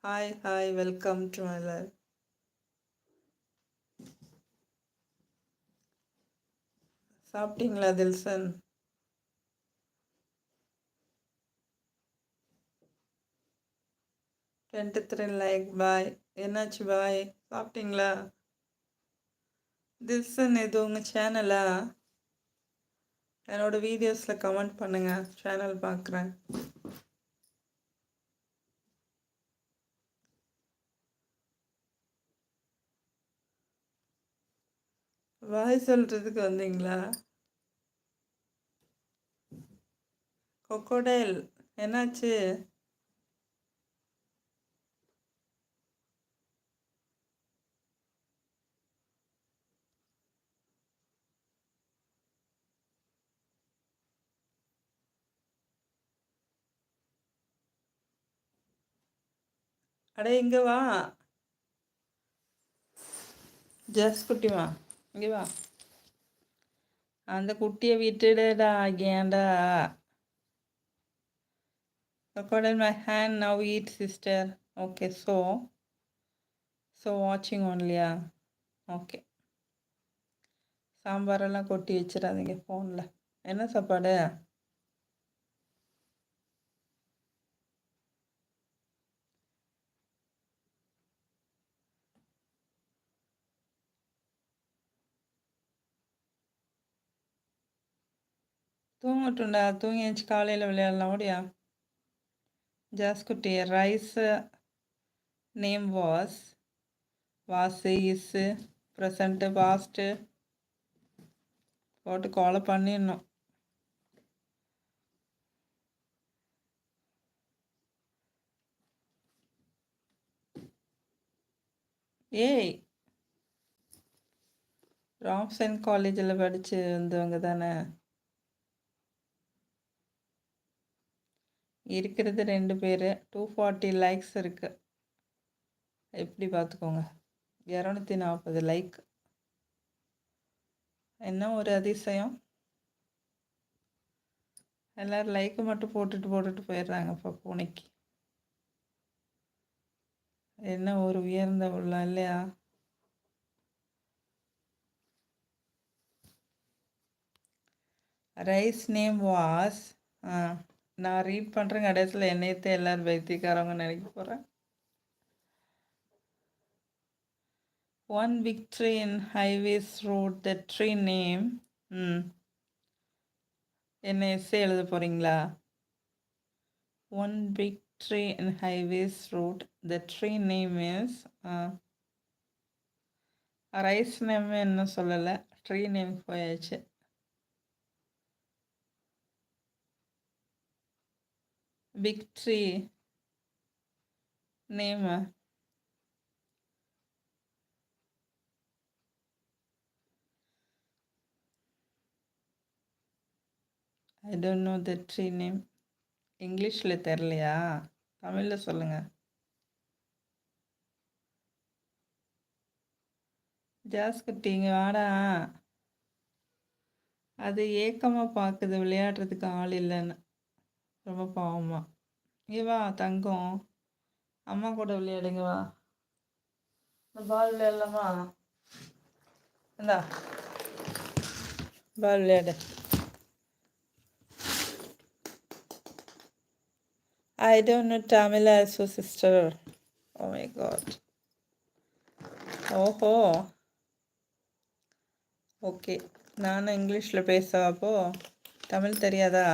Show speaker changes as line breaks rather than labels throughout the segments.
Hi, welcome to my life. சாப்பிட்டீங்களா Dilshan? 23 like பாய். என்னாச்சு பாய்? சாப்பிட்டீங்களா? தில்சன் இது உங்கள் சேனலா? என்னோட வீடியோஸில் கமெண்ட் பண்ணுங்க, சேனல் பார்க்குறேன். பாய் சொல்கிறதுக்கு வந்தீங்களா? கொக்கோடைல் என்னாச்சு? அடே இங்கே வா, ஜஸ் குட்டி வா, இங்கே வா. அந்த குட்டியை விட்டுடடா, ஏன்டா? Crocodile, my hand now eat sister. Okay, so watching onlyயா? ஓகே. சாம்பாரெல்லாம் கொட்டி வச்சிடாதீங்க ஃபோனில். என்ன சாப்பாடு? தூங்கட்டும்டா, தூங்கி எழுந்துச்சி காலையில் விளையாடலாம். ஓடியா ஜாஸ்குட்டி. Rice name was is present past போட்டு கோலை பண்ணிடணும். ஏய், ராம்சன் காலேஜில் படித்து வந்தவங்க தானே? இருக்கிறது 2 பேர், 240 லைக்ஸ் இருக்குது. எப்படி பார்த்துக்கோங்க, 240 லைக். என்ன ஒரு அதிசயம், எல்லோரும் லைக்கு மட்டும் போட்டுட்டு போயிடுறாங்க. இப்போ பூனைக்கு என்ன ஒரு உயர்ந்த உள்ளம் இல்லையா? Rice name was. நான் ரீட் பண்ணுறேன், கடைசியில் என்னையத்தை எல்லோரும் பைத்தியக்காரவங்க நினைக்க போகிறேன். One big tree in highways road, the tree name. என்ன எஸ்ஸே எழுத போகிறீங்களா? One big tree in highways road, the tree name is. Rice name என்ன சொல்லலை, ட்ரீ நேம் போயாச்சு. Big tree name I don't know the tree name. இங்கிலீஷில் தெரிலையா? தமிழில் சொல்லுங்கள். ஜாஸ்குட்டிங்க வாடா. அது ஏக்கமாக பார்க்குது, விளையாடுறதுக்கு ஆள் இல்லைன்னு. ரொம்ப பாவமா. இங்கே வா தங்கம், அம்மா கூட விளையாடுங்க வா. இந்த பால் விளையாடலாமா? இந்தா பால் விளையாடு. I don't know Tamil also, sister. Oh my God. ஓஹோ, ஓகே. நானும் இங்கிலீஷில் பேசவா? தமிழ் தெரியாதா?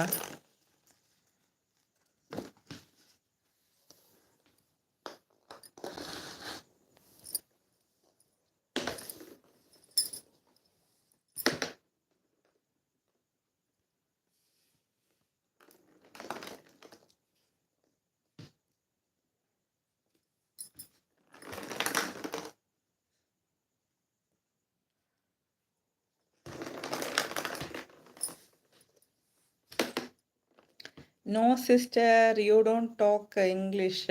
No sister, you don't talk English.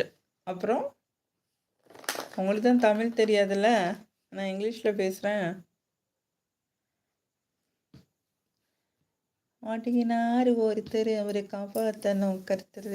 அப்புறம் உங்களுக்கு தான் தமிழ் தெரியாதுல்ல, நான் இங்கிலீஷில் பேசுகிறேன். மாட்டிக்கினார் ஒருத்தர், அவரை காப்பாற்றணும் கருத்தர்.